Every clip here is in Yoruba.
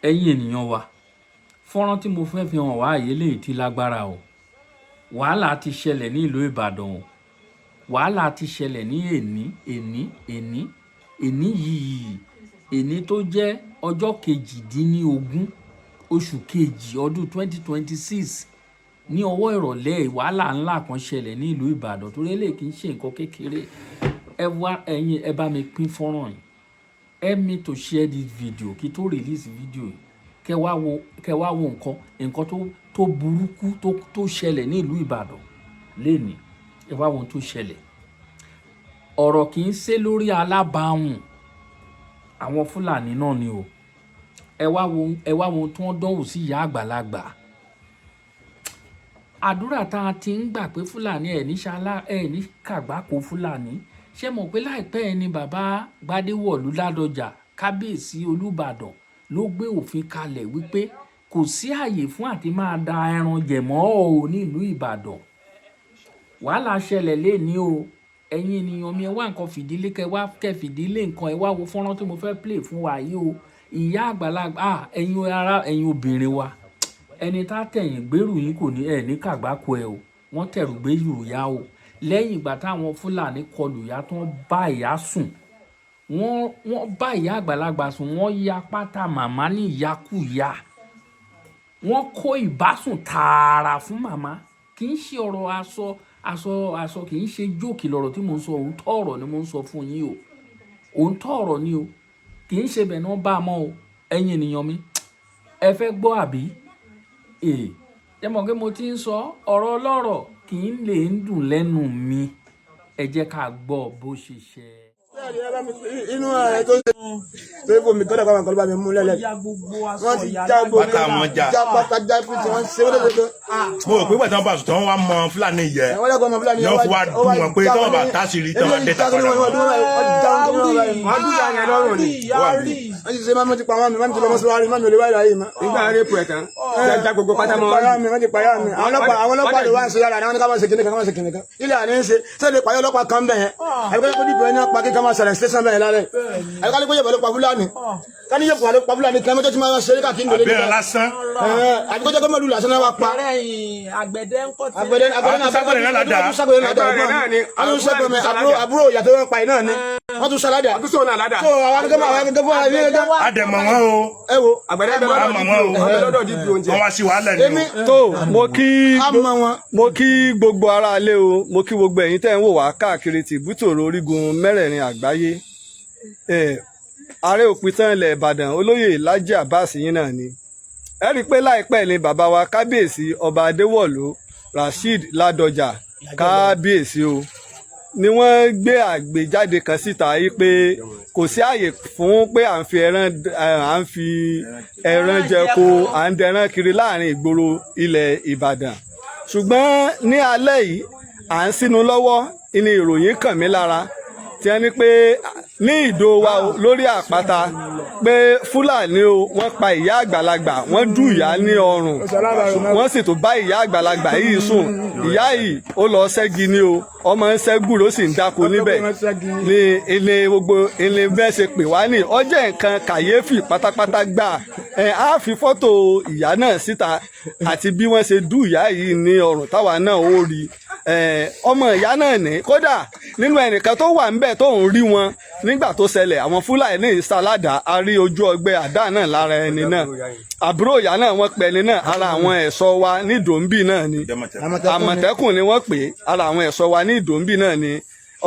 ẹ̀yin ènìyàn wa fọ́nrán tí mo fẹ́ fi hàn wá àyè lè ti lágbára o. Wàhálà ti ṣẹlẹ̀ ní ìlú Ìbàdàn o. Wàhálà ti ṣẹlẹ̀ ní èní yìí tó jẹ́ ọjọ́ 18 oṣù kejì ọdún 2026 ní ọwọ́ ìrọ̀lẹ́ wàhálà ńlá kan ṣẹlẹ̀ ní ìlú Ìbàdàn torí eléyìí kì í ṣe nǹkan kékeré. Ẹ bá mi pín fọ́nrán yìí. Help me to share this video kí tó release video yìí. Kẹ́ wá wo nǹkan tó burúkú tó ṣẹlẹ̀ ní ìlú Ìbàdàn lénìí. Ẹ wá wo ohun tó ṣẹlẹ̀. Ọ̀rọ̀ kì í ṣe lórí alábàáhùn àwọn Fúlàní náà ni o. Ẹ wá wo tí wọ́n dánwò sí ìyá àgbàlagbà. Àdúrà tá a ti ń gbà pé Fúlàní ẹ̀ ní kàgbákò Fúlàní. Ṣé mọ̀ pé láìpẹ́ ẹni bàbá Gbádéwọ̀lú Ládọjà kábíyèsí Olúbàdàn ló gbé òfin kalẹ̀ wípé kò sí àyè fún àti máa da ẹran jẹ̀mọ́ ò ní ìlú Ìbàdàn. Wàhálà ṣẹlẹ̀ lénìí o. Ẹ̀yin ènìyàn mi ẹ wá nǹkan fìdílé kẹ́ fìdílé nǹkan ẹ wá wo fọ́nrán tí mo fẹ́ play fún wa yìí o. Ìyá àgbàlagbà ẹ̀yin obìnrin wa ẹni tá tẹ̀yìn gbèrú yín kò ní ẹ̀ ní kàgbákò ẹ o. Wọ́n tẹ̀rù gbé yùrùyá o. Lẹ́yìn ìgbà táwọn Fúlàní kọlù ìyá tó ń bá ìyá sùn wọ́n bá ìyá àgbàlagbà sùn wọ́n ya pátá màmá ní ìyákúyà wọ́n kó ìbásùn tààrà fún màmá. Kì í ṣe ọ̀rọ̀ aṣọ kì í ṣe jókì lọ̀rọ̀ tí mo ń sọ òótọ́ ọ̀rọ̀ ni mo ń sọ fún yín o. Òótọ́ ọ̀rọ̀ ni o. Kì í ṣe bẹ̀ náà bá a mọ́ o. Ẹ̀yin ènìyàn mi ẹ fẹ́ gbọ́ àbí? Ẹ mọ̀ pé mo ti ń sọ ọ̀rọ̀ ọlọ́rọ̀ kì í lè ń dùn lẹ́nu mi. Ẹ jẹ́ ká gbọ́ bó ṣe ṣe. Inú ààrẹ tó ń ṣe tó ń fomi tọ́lá káwọn kan ló bá mi mú lẹ́lẹ̀. Wọ́n ti já gbogbo já pátá já pí tí wọ́n ṣe wọ́n lọ́dọ̀. Mo rò pé pẹ̀lú àwọn bàṣù tó wọ́n wá mọ Fúlàní yẹ. Yọ fún wa dùn wọn pé tọ́wọ́ bá táṣìírí tọ́wọ́ dẹ́ta padà. Wọ́n dún yàrá lọ́rùn ni. Wọ́n ti ṣe máa ti pa wọn mi, máa ti lọ mọ́síwárí, máa mi ò lè wáyà yìí mọ́. Nígbà rẹ̀ pù ẹ̀ tán, já gbogbo pátá mọ́. Wọ́n ti pàyà mi. Àwọn ọlọ́pàá lè wá ń ṣe yàrá àwọn káwọn ṣe kìnìkan káwọn ṣe kìnìkan. Ilé àní ń ṣe sẹ́lẹ̀ pàyà ọlọ́pàá kan bẹ̀ yẹn. Àbíkọ́ kó dìbò ẹni pa kíkà máa ṣẹlẹ̀ station bẹ̀ yẹn lálẹ́. Àbíkọ́ kó yẹ pẹ̀lú pa Fúlàní. Ká ní yẹ pẹ̀lú pa Fúlàní kí wọ́n tó ti máa ṣe káàkiri lórí. Abẹ́rẹ́ lásán. Àbíkọ́ jẹ́ kó mọ̀lú lásán náà wá pa. Àgbẹ̀dẹ ń kọ́ àbúrò ìyàtọ̀ wọn pa iná ni wọ́n tún ṣàládà. Wọ́n tún sọ̀rọ̀ àládà. So àwọn akẹ́kọ̀ọ́ àwọn akẹ́kọ̀ọ́ Àdẹ̀mọ̀ wọn o. ẹ wo àgbẹ̀dẹ Àmọ̀ wọn o. lọ́dọ̀ dìbò oúnjẹ. Wọ́n wá sí wàhálà ni o. tó mo kí gbogbo ará ilé o, mo kí gbogbo ẹ̀yin tẹ́ ń wò wá káàkiri tìbútòrò orígun mẹ́rẹ̀ẹ̀rin àgbáyé. Ààrẹ òpìtàn ilẹ̀ Ìbàdàn olóyè Lájí Abbas yín náà ni. Ẹ rí i pé láìpẹ́ ni bàbá wa kábíyèsí ọba Adéwọ̀lú Rasheed Ládọjà kábíyèsí o ni wọ́n gbé àgbéjáde kan síta yìí pé kò sí àyè fún pé à ń fi ẹran jẹko à ń dẹran kiri láàrin ìgboro ilẹ̀ Ìbàdàn. Ṣùgbọ́n ní alẹ́ yìí à ń sínú lọ́wọ́ ní ìròyìn kàn mí lára tí wọ́n ní pé ní ìdó wa lórí àpáta pé Fúlàní o wọ́n pa ìyá àgbàlagbà wọ́n dù ìyá ní ọrùn wọ́n sì tún bá ìyá àgbàlagbà yìí sùn. Ìyá yìí ó lọ ṣẹ́gi ní o ọmọ ń ṣẹ́gù ló sì ń dáko níbẹ̀ ní ilé gbogbo ilé bẹ́ẹ̀ ṣe pè wá ní ọjọ́ nǹkan kàyéfì pátápátá gbà. Á fi fọ́tò ìyá náà síta àti bí wọ́n ṣe dù ìyá yìí ní ọrùn táwa náà ó rí. Ọmọ ìyá náà ní kódà nínú ẹnìkan tó wà ńbẹ̀ tó ń rí wọn nígbà tó ṣẹlẹ̀ àwọn Fúlàní ìsàládà a rí ojú ọgbẹ́ àdá náà lára ẹni náà. Àbúrò ìyá náà wọ́n pè ní náà ara àwọn ẹ̀ṣọ́ wa ní Dunbu náà ni Àmọ̀tẹ́kùn ni wọ́n pè ara àwọn ẹ̀ṣọ́ wa ní Dunbu náà ni.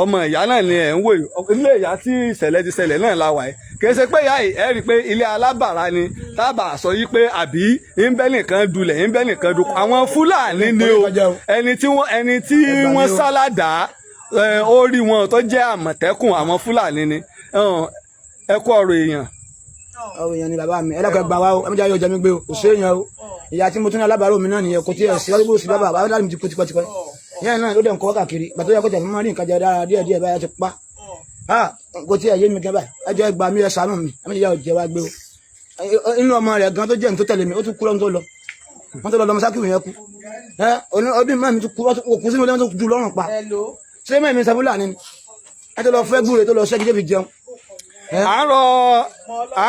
Ọmọ ìyá náà ni ẹ̀ ń wò ilé ìyá tí ìṣẹ̀lẹ̀ ti ṣẹlẹ̀ náà la wà yìí kì í ṣe pé ìyá yìí ẹ rí i pé ilé alábàárà ni tábà sọ yìí pé àbí ńbẹ́ nìkan dulẹ̀ ńbẹ́ nìkan dùn àwọn Fúlàní ni o ẹni tí wọ́n sálàdà ó rí wọn tó jẹ́ Àmọ̀tẹ́kùn àwọn Fúlàní ni ẹ kú ọ̀rọ̀ èèyàn. Ọ̀rọ̀ èèyàn ni bàbá mi ẹlẹ́kọ̀ọ́ gbà wá o ẹ méjì ayọ̀ jẹ́ mi gbé o kò sí èèyàn o ìyá tí mo tún ní alábàárò mi náà nìyẹn kò tí ẹ̀ sí ọdún sí bàbá àwọn dáàbò mi ti kó tipẹ́tipẹ́ yẹn náà ló dẹ̀ ń kọ́ káàkiri gbàtó yẹ kó tẹ̀ mọ́ rí nǹkan jẹ dára díẹ̀ báyà ti pa kò tí ẹ̀ yé mi gan báyìí ẹjọ́ ẹgbàá mi ẹ ṣàánú mi ẹ méjì ayọ̀ jẹ́ wá gbé o inú ọmọ rẹ̀ gan tó jẹ́ ní tó tẹ̀lé mi ó tún kú lọ́n tó lọ wọ́n tó lọ lọ́mọ sákìrì yẹn kú ọdún mọ́ mi tún kú sínú lẹ́mọ́ tó ju lọ́rùn pa ṣé mẹ́rin mi Fúlàní ni ẹ tó lọ fẹ́ gbúre tó lọ ṣẹ́gi débi jẹun à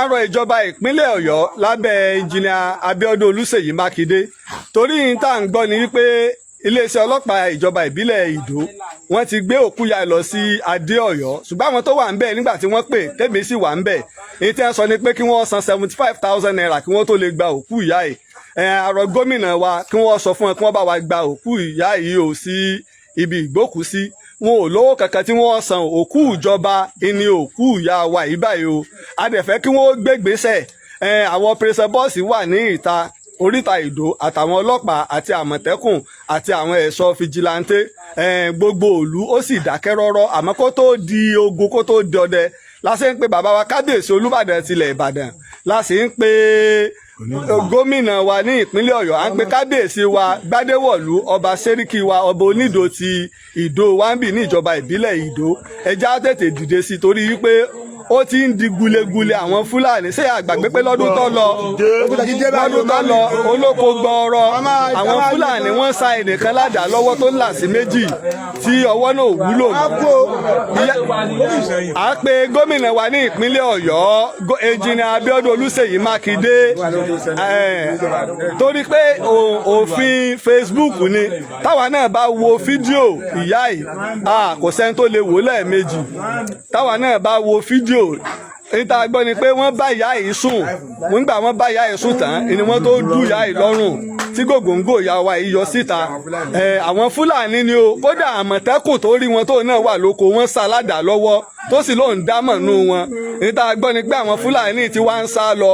ń rọ ìjọba ìpínlẹ̀ Ọ̀yọ́ lábẹ́ ẹnjìnìà Abíọ́dún Olúṣèyí Mákindé torí ní tá à ń gbọ́ ni wípé iléeṣẹ́ ọlọ́pàá ìjọba ìbílẹ̀ Ìdó wọ́n ti gbé òkú ya lọ sí Adé Ọ̀yọ́ ṣùgbọ́n àwọn tó wà ń bẹ̀ nígbà tí wọ́n pè tèmi sì wà ń bẹ̀ èyí tí wọ́n sọ ni pé kí wọ́n san 75,000 naira kí wọ́n tó lè gba òkú ìyá yìí àrọ gómìnà wa kí wọ́n sọ fún wọn kí wọ́n bá wa gba òkú ìyá yìí ò sí ibi ìgbókùsí wọn ò lówó kankan tí wọ́n san òkú ìjọba ní òkú ìyá wa yìí báyìí o a dẹ̀ fẹ́ kí wọ́n gbégbèsè àwọn pírẹsẹ̀ bọ́ọ̀sì wà ní ìta oríta Ìdó àtàwọn ọlọ́pàá àti àmọ̀tẹ́kùn àti àwọn ẹ̀ṣọ́ fìjìláńtẹ́ gbogbo ìlú ó sì dákẹ́ rọ́rọ́ àmọ́ kó tó di ogun kó tó di ọdẹ la ṣe ń pe bàbá wa kábíyèsí Olúbàdàn tilẹ̀ Ìbàdàn la sì ń pe gómìnà wa ní ìpínlẹ̀ Ọ̀yọ́ à ń pe kábíyèsí wa Gbádéwọ̀lú ọba sẹ́ríkì wa ọba Onídò ti Ìdó wáńbì ní ìjọba ìbílẹ̀ Ìdó ẹja tètè dìde sí torí wípé ó ti ń di gulegule àwọn Fúlàní ṣé àgbàgbé pé lọ́dún tó lọ olóko gbọ́ọ̀rọ̀ àwọn Fúlàní wọ́n sa ẹnìkan ládàá lọ́wọ́ tó ń là sí méjì tí ọwọ́ náà wúlò à ń pe gómìnà wa ní ìpínlẹ̀ Ọ̀yọ́ ẹnjìnìà Abíọ́dún Olúṣèyí Mákindé torí pé òfin Facebook ni táwa náà bá wo fídíò ìyá yìí kò sẹ́ni tó lè wò lẹ́ẹ̀mejì táwa náà bá wo fídíò níta gbọ́ ni pé wọ́n bá ìyá yìí sùn nígbà wọ́n bá ìyá yìí sùn tán ni wọ́n tó dú ìyá yìí lọ́rùn tí gògóńgò ìyá wa yìí yọ síta àwọn Fúlàní ni o kódà àmọ̀tẹ́kùn tó rí wọn tó náà wà lóko wọn sá ládàá lọ́wọ́ tó sì lóun dámọ̀ nù wọn níta gbọ́ ni pé àwọn Fúlàní ti wá ń sá lọ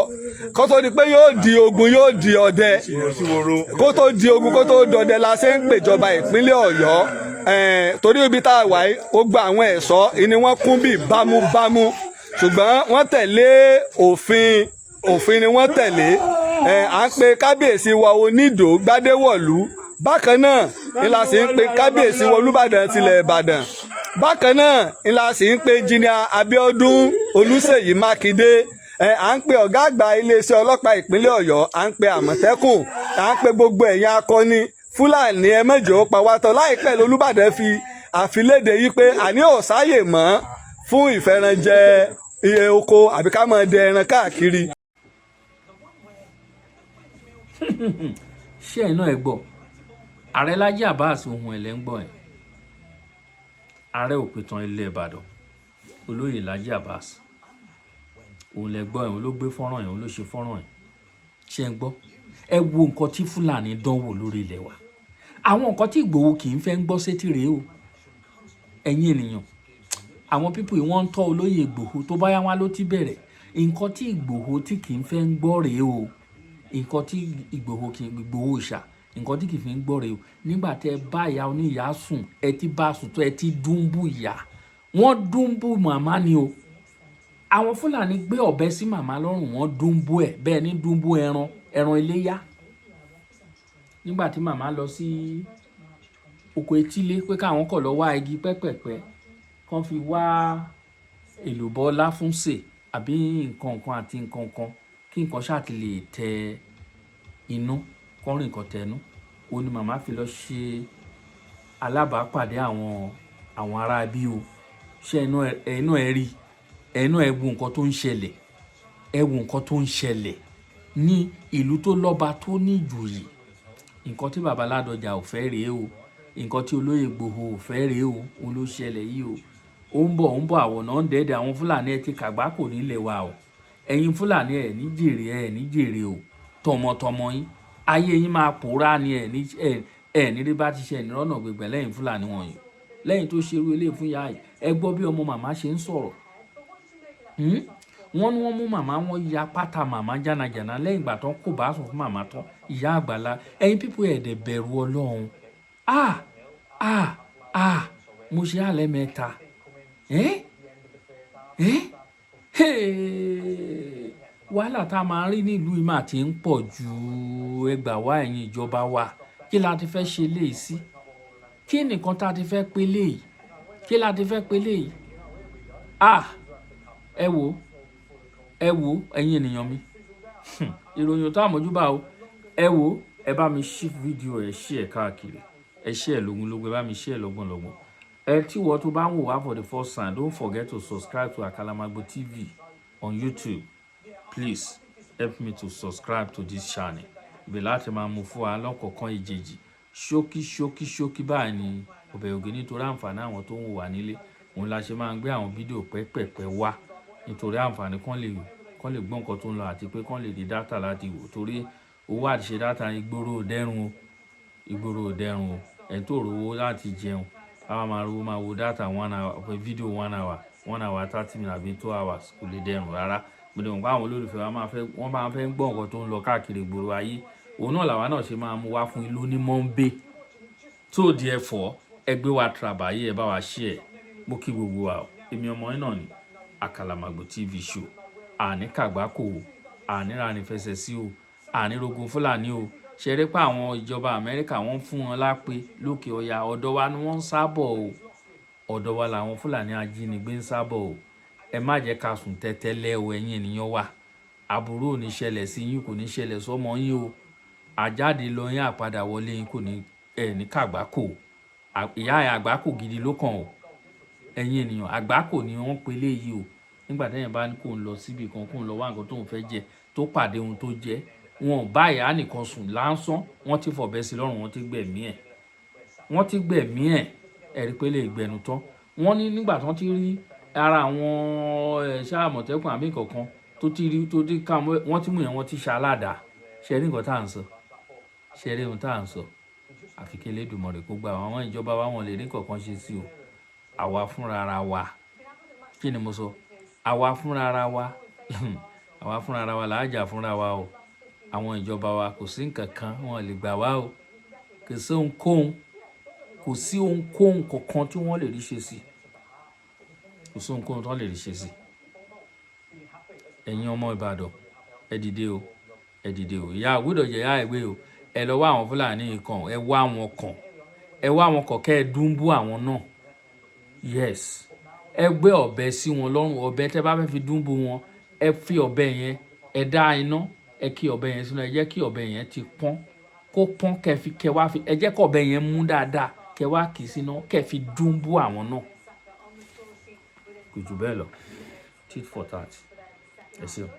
kó tó di pé yóò di ogun yóò di ọdẹ kó tó di ogun kó tó dọdẹ la ṣe ń pèjọba ìpínlẹ̀ Ọ̀yọ́ torí ibi tá a wà yìí ó gba àwọn ẹ̀ṣọ́ ni wọ́n kún bí bámúbámú ṣùgbọ́n wọ́n tẹ̀lé òfin ni wọ́n tẹ̀lé à ń pe kábíyèsí wa Onídò Gbádéwọ̀lú bákan náà ni la sì ń pe kábíyèsí wa Olúbàdàn tilẹ̀ Ìbàdàn bákan náà ni la sì ń pe ẹnjìnìà Abíọ́dún Olúṣèyí Mákindé à ń pe ọ̀gá àgbà iléeṣẹ́ ọlọ́pàá ìpínlẹ̀ Ọ̀yọ́ à ń pe àmọ̀tẹ́kùn à ń pe gbogbo ẹ̀yin akọni Fúlàní ẹ mẹ́jọ ó pa wá tán láìpẹ́ l'Olúbàdàn fi àfilédè yìí pé àní ò sáyè mọ́ fún ìfẹ́ranjẹ iye oko àbí ká máa dẹ ẹran káàkiri. ṣé ẹ̀ náà ẹ gbọ́ ààrẹ Lájí Abbas ohun ẹ̀lẹ́ ń gbọ́ ẹ̀ ààrẹ òpìtàn ilẹ̀ Ìbàdàn olóyè Lájí Abbas òun lẹ gbọ́ ẹ̀ òun ló gbé fọ́nrán ẹ̀ òun ló ṣe fọ́nrán ẹ̀ ṣé ń gbọ́ ẹ wo nǹkan tí Fúlàní dánwò lórí ilẹ̀ wa àwọn nǹkan tí Ìgbòho kì í fẹ́ ń gbọ́ sétí rèé o ẹ̀yin ènìyàn àwọn pípò yìí wọ́n ń tọ́ olóyè Ìgbòho tó bá yá wá ló ti bẹ̀rẹ̀ nǹkan tí Ìgbòho tí kì í fẹ́ ń gbọ́ rèé o nǹkan tí Ìgbòho ìṣà nǹkan tí kì í fi ń gbọ́ rèé o nígbà tẹ́ bá ìyá oníyàá sùn ẹ ti bá sùn tó ẹ ti dúnbù ìyá wọ́n dúnbù màmá ni o àwọn Fúlàní gbé ọ̀bẹ sí màmá lọ́rùn wọ́n dúnbù ẹ̀ bẹ́ẹ̀ ní dúnbù ẹran iléyá nígbà tí màmá lọ sí oko etílé pé káwọn kọ̀ lọ wá igi pẹ́pẹ̀pẹ́ kán fi wá èlùbọ́ láfúnṣe àbí nǹkan àti nǹkan kí nǹkan ṣáà ti lè tẹ inú kọrin nǹkan tẹnu ó ní màmá fi lọ ṣe alábàápàdé àwọn ará bí o ṣé ẹnu ẹ rí ẹnu ẹ wo nǹkan tó ń ṣẹlẹ̀ ẹ wo nǹkan tó ń ṣẹlẹ̀ ní ìlú tó lọ́ba tó ní ìjòyè nǹkan tí bàbá Ládọjà ò fẹ́ rèé o nǹkan tí olóyè Ìgbòho ò fẹ́ rèé o òun ló ṣẹlẹ̀ yìí o ó ń bọ̀ àwọ̀nà ń dẹ́dẹ́ àwọn Fúlàní ẹ ti kàgbá kò nílẹ̀ wa o ẹ̀yin Fúlàní ẹ̀ ní jèrè o tọmọtọmọ yín ayé yín máa pòórá ni ẹ̀ ní rí bá ti ṣe ìrọ́nà gbẹgbẹ lẹ́yìn Fúlàní wọ̀nyí lẹ́yìn tó ṣerú eléyìí fún ìyá yìí ẹ gbọ́ bí ọmọ màmá ṣe ń sọ̀rọ̀ wọ́n ní wọ́n mú màmá wọn ya pátá màmá jánajàna lẹ́yìn ìgbà tán kò bá sùn fún màmá tán ìyá àgbàlá ẹ̀yin pípọ̀ ẹ̀dẹ̀ bẹ̀rù Ọlọ́run mo ṣe àlẹ́ mẹ́ta wàhálà tá a máa rí nílùú ìmọ̀ àti ń pọ̀ ju ẹgbà wá ẹ̀yin ìjọba wa kí la ti fẹ́ ṣe léyìí sí kí nìkan tá a ti fẹ́ pé léyìí kí la ti fẹ́ pé léyìí ẹ wo ẹ̀yin ènìyàn mi ìròyìn tó àmójúbà o ẹ wo ẹ bá mi ṣí fídíò ẹ ṣí ẹ káàkiri ẹ ṣí ẹ lógúnlógún ẹ bá mi ṣí ẹ lọ́gbọ̀nlọ́gbọ̀n tí wọ́n tó bá ń wò wá for the first time, don't forget to subscribe to Akalamagbo TV on YouTube. Please help me to subscribe to this channel. Ibẹ̀ láti máa mú fún wa lọ́kọ̀ọ̀kan ìjèjì. Ṣókí báyìí ni ọbẹ̀ ògì nítorí àǹfààní àwọn tó ń wò wá nílé. Òun la ṣe máa ń gbé àwọn fídíò pẹ́pẹ̀pẹ́ wá nítorí àǹfààní kan lè gbọ́ nǹkan tó ń lọ àti pé kán lè di dátà láti wò torí owó àti ṣe dátà ìgboro ò dẹrùn o ẹni tó rówó láti jẹun àwa máa rówó máa wo dátà 1 hour fídíò 1 hour 30 minutes àbí 2 hours kò lè dẹrùn rárá gbọ́dọ̀ nǹkan àwọn olólùfẹ́ wọ́n máa fẹ́ gbọ́ nǹkan tó ń lọ káàkiri ìgboro ayé òun náà làwa náà ṣe máa mú wá fún ìlú ní mọ́ńbé tó therefore ẹgbẹ́ wa tàbáyé ẹ bá wa share mo kí gbogbo wa èmi ọmọ yín náà ni Akalamagbo TV show àní kàgbákò o àní rani fẹsẹ̀ sí o àní rogun Fúlàní o ṣeré pé àwọn ìjọba Amẹ́ríkà wọ́n fún wọn lápè lókè ọya ọ̀dọ̀ wa ni wọ́n ń sábọ̀ o ọ̀dọ̀ wa làwọn Fúlàní ajínigbé ń sábọ̀ o ẹ má jẹ́ ká sùn tẹ́tẹ́lẹ́ o ẹ̀yin ènìyàn wa àbúrò ò ní ṣẹlẹ̀ sí yín kò ní ṣẹlẹ̀ sọ́mọ yín o àjáde lọ yín àpadà wọlé yín kò ní ní kàgbákò ìyá àgbákò gidi ló kàn o ẹ̀yin ènìyàn àgbákò ni wọ́n pe léyìí o nígbà tẹ́yìn bá ní kó ń lọ síbi kan kó ń lọ wá nǹkan tó ń fẹ́ jẹ tó pàdé ohun tó jẹ wọn bá ìyá nìkan sùn lásán wọ́n ti fọ̀bẹ sí lọ́rùn wọ́n ti gbẹ̀mí ẹ̀ ẹ̀rí pé lè gbẹnu tán wọ́n ní nígbà tán ti rí ara àwọn ẹ̀ṣẹ́ àmọ̀tẹ́kùn àmì kankan tó ti ká wọ́n ti mú yẹn wọ́n ti ṣaládàá ṣe rí nǹkan tá à ń sọ ṣe rí ohun tá à ń sọ àfi kí Elédùmarè kó gbà àwọn ìjọba wa wọn lè rí kankan ṣe sí o àwa fúnra ara wa kí ni mo sọ àwa fúnra ara wa làájà fúnra wa o àwọn ìjọba wa kò sí nǹkan kan wọn lè gbà wá o kò sí ohunkóhun kankan tí wọ́n lè rí ṣe sí ẹ̀yin ọmọ Ìbàdàn ẹ dìde o ìyá àgbọ́dọ̀ jẹ́ ìyá ìwé o ẹ lọ wá àwọn Fúlàní kan ẹ wá wọn kàn kẹ́ ẹ Dunbu àwọn náà yes ẹ gbé ọ̀bẹ sí wọn lọ́rùn ọ̀bẹ tẹ́ bá fẹ́ fi Dunbu wọn ẹ fi ọ̀bẹ yẹn ẹ dá iná ẹ kí ọ̀bẹ yẹn sínú ẹ jẹ́ kí ọ̀bẹ yẹn ti pọ́n kó pọ́n kẹ́ wá fi ẹ jẹ́ kí ọ̀bẹ yẹn mú dáadáa kẹ́ wá kì í sínú kẹ́ fi Dunbu àwọn náà kò jù bẹ́ẹ̀ lọ tit for tat ẹ ṣeun.